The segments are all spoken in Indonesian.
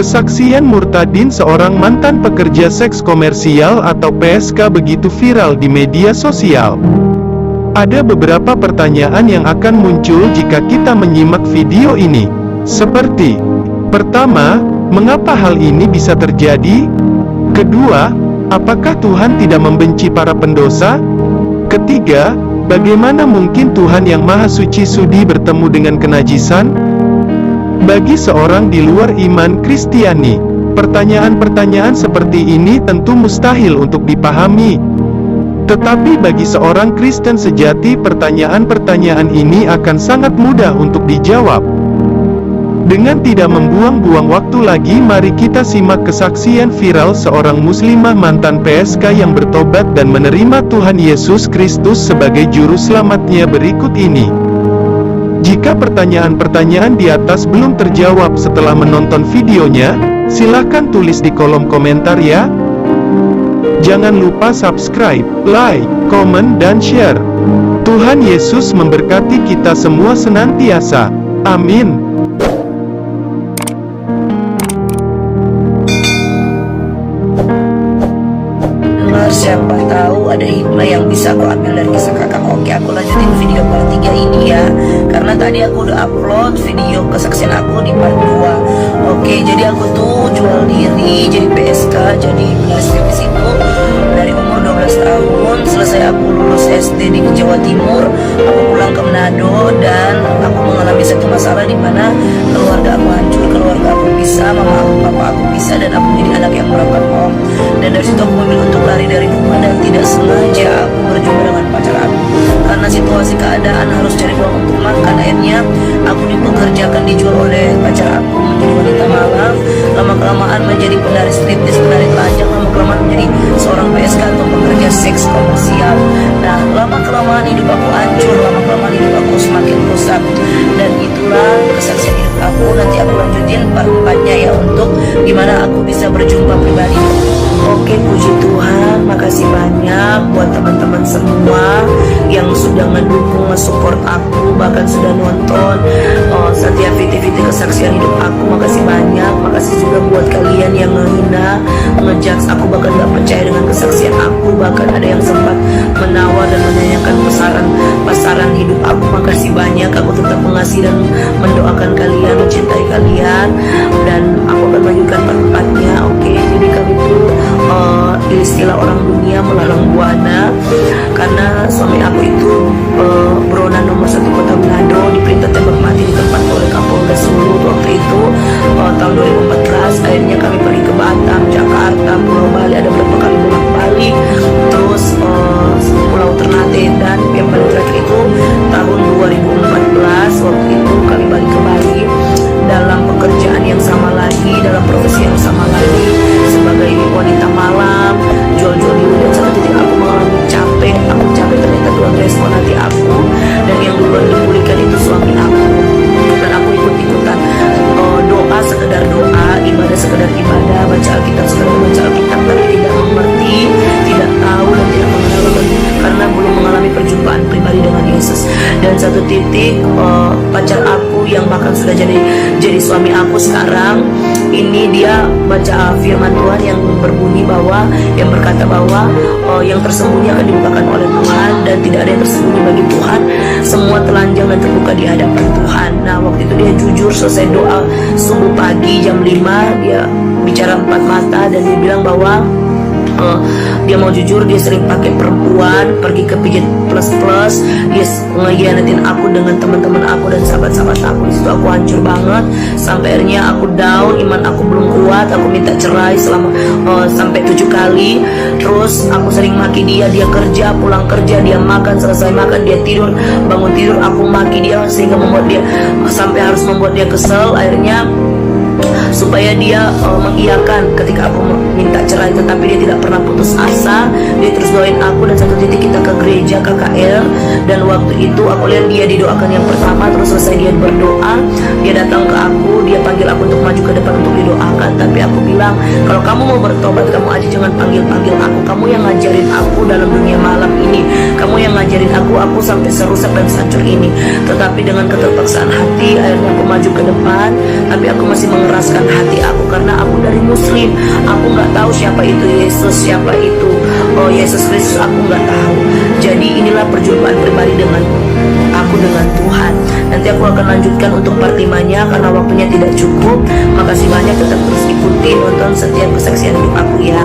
Kesaksian Murtadin, seorang mantan pekerja seks komersial atau PSK, begitu viral di media sosial. Ada beberapa pertanyaan yang akan muncul jika kita menyimak video ini. Seperti, pertama, mengapa hal ini bisa terjadi? Kedua, apakah Tuhan tidak membenci para pendosa? Ketiga, bagaimana mungkin Tuhan yang Maha Suci sudi bertemu dengan kenajisan? Bagi seorang di luar iman Kristiani, pertanyaan-pertanyaan seperti ini tentu mustahil untuk dipahami. Tetapi bagi seorang Kristen sejati, pertanyaan-pertanyaan ini akan sangat mudah untuk dijawab. Dengan tidak membuang-buang waktu lagi, mari kita simak kesaksian viral seorang muslimah mantan PSK yang bertobat dan menerima Tuhan Yesus Kristus sebagai juru selamatnya berikut ini. Jika pertanyaan-pertanyaan di atas belum terjawab setelah menonton videonya, silahkan tulis di kolom komentar ya. Jangan lupa subscribe, like, komen, dan share. Tuhan Yesus memberkati kita semua senantiasa. Amin. Siapa tahu ada hikmah yang bisa aku ambil dari kisah kakak. Oke, aku lanjutin video part 3 ini ya, karena tadi aku udah upload video kesaksian aku di part 2. Oke, jadi aku tuh jual diri jadi PSK, jadi PSK itu dari umur 12 tahun. Selesai aku lulus SD di Jawa Timur, aku pulang ke Manado, dan aku mengalami satu masalah di mana keluarga aku hancur, keluarga aku bisa, mama aku, papa aku bisa, dan aku menjadi anak yang murahan om. Dan dari situ aku memilih untuk lari dari rumah, dan tidak sengaja aku berjumpa dengan pacar aku. Karena situasi keadaan harus cari uang untuk makan, akhirnya aku dipekerjakan, dijual oleh pacar aku menjadi wanita malam. Lama-kelamaan menjadi penari striptis, penari telanjang, lama-kelamaan menjadi seorang PSK atau pekerja seks komersial. Nah, lama-kelamaan hidup aku hancur, lama-kelamaan hidup aku semakin rusak. Dan itulah kesaksian hidup aku. Nanti aku lanjutin part 4-nya ya, untuk gimana aku bisa berjumpa pribadi. Oke, puji Tuhan, makasih banyak buat teman-teman semua yang sudah mendukung, nge-support aku, bahkan sudah nonton setiap video-video kesaksian hidup aku. Makasih banyak. Makasih juga buat kalian yang ngehina, ngejudge aku, bahkan gak percaya dengan kesaksian aku, bahkan ada yang sempat menawar dan menanyakan pasaran hidup aku. Makasih banyak. Aku tetap mengasihi dan mendoakan kalian, mencintai kalian, dan aku akan lanjutkan part-partnya. Oke, jadi kami tuh istilah orang dunia melalang buana, karena suami aku itu buronan nomor 1 kota Manado, diperintah tembak mati di tempat oleh Kapolda Sulut. Waktu itu tahun 2014. Akhirnya kami pergi ke Batam, Jakarta, Pulau Bali, ada beberapa kali bolak-balik, terus Pulau Ternate, dan yang paling terakhir itu tahun 2014. Waktu itu kami balik ke Bali dalam pekerjaan yang sama lagi, dalam profesi yang sama lagi, sebagai wanita malam, jual-jual diri. Dan satu titik aku mengalami capek, ternyata Tuhan respon hati aku, dan yang duluan dipulihkan itu suami aku. Dan aku ikut-ikutan doa, sekedar doa, ibadah sekedar ibadah, baca Alkitab sekedar baca Alkitab, tapi tidak mengerti, tidak tahu, dan tidak mengenal, karena belum mengalami perjumpaan pribadi dengan Yesus. Dan satu titik pacar aku yang bahkan sudah jadi suami aku sekarang ini, dia baca firman Tuhan yang berbunyi bahwa, yang berkata bahwa yang tersembunyi akan dibukakan oleh Tuhan, dan tidak ada yang tersembunyi bagi Tuhan, semua telanjang dan terbuka di hadapan Tuhan. Nah, waktu itu dia jujur, selesai doa subuh pagi jam 5, dia bicara 4 mata, dan dia bilang bahwa dia mau jujur, dia sering pakai perempuan, pergi ke pijat plus, dia ngehianatin aku dengan teman-teman aku dan sahabat-sahabat aku. Di situ aku hancur banget, sampai akhirnya aku down, iman aku belum kuat, aku minta cerai selama sampai 7 kali. Terus aku sering maki dia kerja, pulang kerja, dia makan, selesai makan dia tidur, bangun tidur aku maki dia, sehingga membuat dia sampai harus membuat dia kesel. Akhirnya supaya dia mengiyakan ketika aku minta cerai, tetapi dia tidak pernah putus asa, dia terus doain aku. Dan satu titik kita ke gereja KKL, dan waktu itu aku lihat dia didoakan yang pertama, terus selesai dia berdoa, dia datang ke aku, dia panggil aku untuk maju ke depan untuk didoakan. Tapi aku bilang, kalau kamu mau bertobat, kamu aja jangan panggil aku, kamu yang ngajarin aku dalam dunia malam ini, kamu yang ngajarin aku sampai serusak dan sehancur ini. Tetapi dengan keterpaksaan hati, akhirnya aku maju ke depan, tapi aku masih mengeraskan menenangkan hati aku, karena aku dari Muslim. Aku nggak tahu siapa itu Yesus, siapa itu Yesus Kristus, aku nggak tahu. Jadi inilah perjumpaan pribadi dengan aku dengan Tuhan. Nanti aku akan lanjutkan untuk part 5-nya karena waktunya tidak cukup. Makasih banyak, tetap terus ikuti, nonton setiap kesaksian hidup aku ya.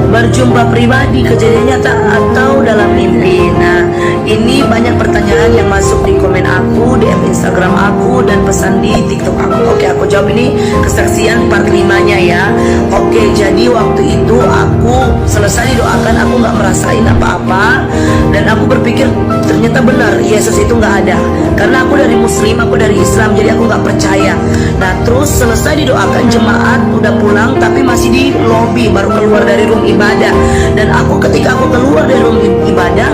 Berjumpa pribadi, kejadian nyata atau dalam mimpi. Nah, ini banyak pertanyaan yang masuk di komen aku, DM Instagram aku, dan pesan di TikTok aku. Oke, aku jawab ini kesaksian part 5-nya ya. Oke, jadi waktu itu aku selesai didoakan, aku nggak merasain apa-apa, dan aku berpikir ternyata benar Yesus itu nggak ada, karena aku dari Muslim, aku dari Islam, jadi aku nggak percaya. Nah, terus selesai didoakan, jemaat udah pulang, tapi masih di lobby, baru keluar dari room ibadah. Dan aku ketika aku keluar dari room ibadah,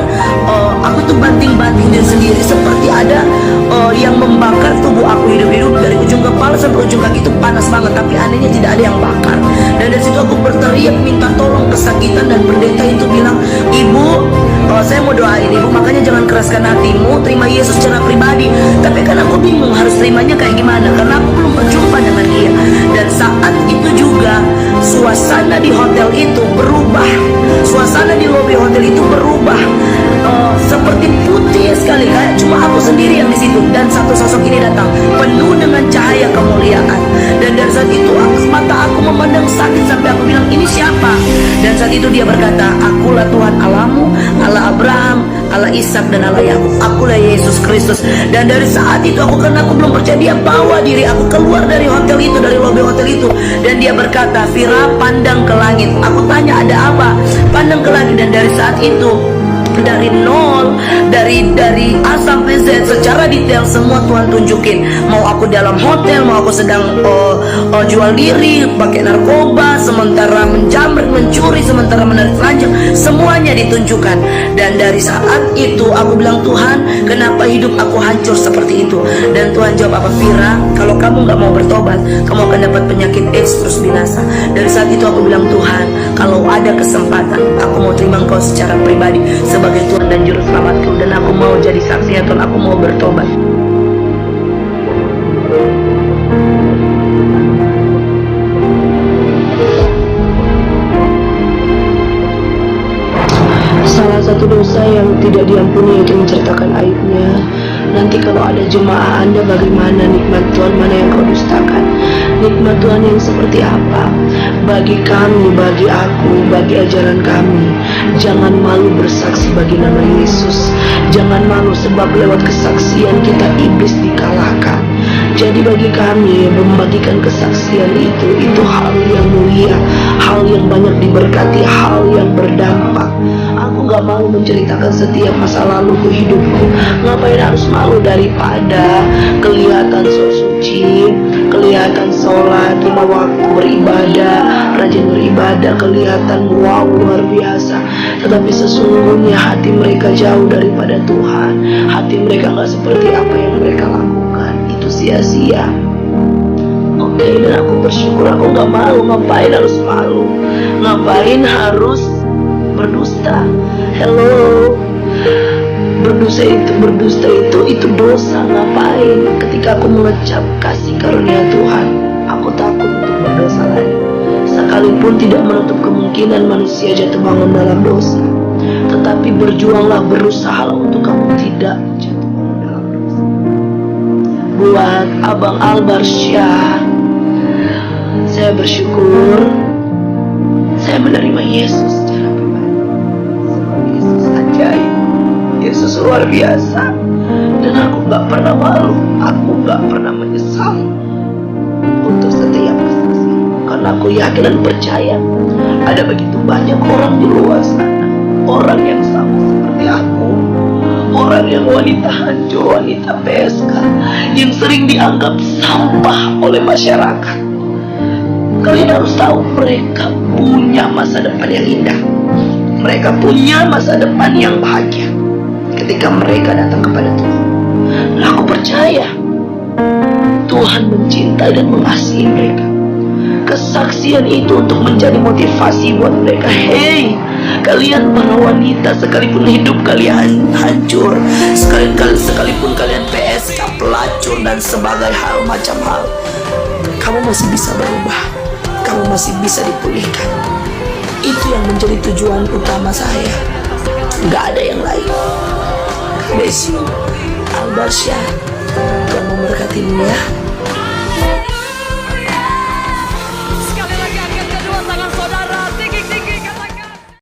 aku tuh banting-banting diri sendiri, seperti ada yang membakar tubuh aku hidup-hidup, dari ujung kepala sampai ujung kaki itu panas banget, tapi anehnya tidak ada yang bakar. Dan dari situ aku berteriak minta tolong, kesakitan, dan pendeta itu bilang, "Ibu, saya mau doain ibu, makanya jangan keraskan hatimu, terima Yesus secara pribadi." Tapi kan aku bingung harus terimanya kayak gimana, karena aku belum berjumpa dengan dia. Dan saat itu juga suasana di hotel itu berubah, suasana di lobi hotel itu berubah, seperti putih sekali, kayak cuma aku sendiri yang di situ. Dan satu sosok ini datang penuh dengan cahaya kemuliaan. Dan dari saat itu mata aku memandang sakit sampai aku bilang, "Ini siapa?" Dan saat itu dia berkata, "Akulah Tuhan Allahmu, Allah Abraham, Allah Ishak, dan Allah Yakub. Akulah Yesus Kristus." Dan dari saat itu aku, karena aku belum percaya, dia bawa diri aku keluar dari hotel itu, dari lobi hotel itu. Dan dia berkata, "Vira, pandang ke langit." Aku tanya, "Ada apa?" "Pandang ke langit." Dan dari saat itu, dari nol, dari A sampai Z secara detail semua Tuhan tunjukin. Mau aku dalam hotel, mau aku sedang jual diri, pakai narkoba, sementara menjamret, mencuri, sementara menarik telanjang, semuanya ditunjukkan. Dan dari saat itu aku bilang, "Tuhan, kenapa hidup aku hancur seperti itu?" Dan Tuhan jawab, "Apa, Vira, kalau kamu nggak mau bertobat, kamu akan dapat penyakit AIDS terus binasa." Dari saat itu aku bilang, "Tuhan, kalau ada kesempatan, aku mau terima Engkau secara pribadi sebagai Tuhan dan Juru Selamatku, dan aku mau jadi saksinya Tuhan, aku mau bertobat." Salah satu dosa yang tidak diampuni yaitu menceritakan aibnya. Nanti kalau ada jemaah Anda, bagaimana nikmat Tuhan, mana yang kau dustakan? Nikmat Tuhan yang seperti apa? Bagi kami, bagi aku, bagi ajaran kami, jangan malu bersaksi bagi nama Yesus. Jangan malu, sebab lewat kesaksian kita iblis dikalahkan. Jadi bagi kami membagikan kesaksian itu hal yang mulia, hal yang banyak diberkati, hal yang berdampak. Aku gak mau menceritakan setiap masa lalu ke hidupku. Ngapain harus malu, daripada kelihatan so suci, kelihatan sholat 5 waktu, beribadah, rajin beribadah, kelihatan wow luar biasa, tetapi sesungguhnya hati mereka jauh daripada Tuhan. Hati mereka gak seperti apa yang mereka lakukan. Itu sia-sia. Oke, dan aku bersyukur, aku gak malu. Ngapain harus malu? Ngapain harus berdusta? Hello, berdusta itu dosa. Ngapain? Ketika aku mengecap kasih karunia Tuhan, aku takut untuk berdosa lagi. Sekalipun tidak menutup kemungkinan manusia jatuh bangun dalam dosa, tetapi berjuanglah, berusaha untuk kamu tidak jatuh bangun dalam dosa. Buat Abang Albarsyah, saya bersyukur saya menerima Yesus secara pribadi. Sebab Yesus ajaib, Yesus luar biasa. Dan aku gak pernah malu, aku gak pernah menyesal untuk setiap kesaksian, karena aku yakin dan percaya ada begitu banyak orang di luar sana, orang yang sama seperti aku, orang yang wanita hancur, wanita PSK, yang sering dianggap sampah oleh masyarakat. Kalian harus tahu, mereka punya masa depan yang indah, mereka punya masa depan yang bahagia ketika mereka datang kepada Tuhan. Dan aku percaya Tuhan mencintai dan mengasihi mereka. Kesaksian itu untuk menjadi motivasi buat mereka. Hei, kalian para wanita, sekalipun hidup kalian hancur, sekalipun kalian PSK, pelacur, dan sebagai hal macam hal, kamu masih bisa berubah, kamu masih bisa dipulihkan. Itu yang menjadi tujuan utama saya, gak ada yang lain. Bless you, Albarsya, yang memberkatimu ya.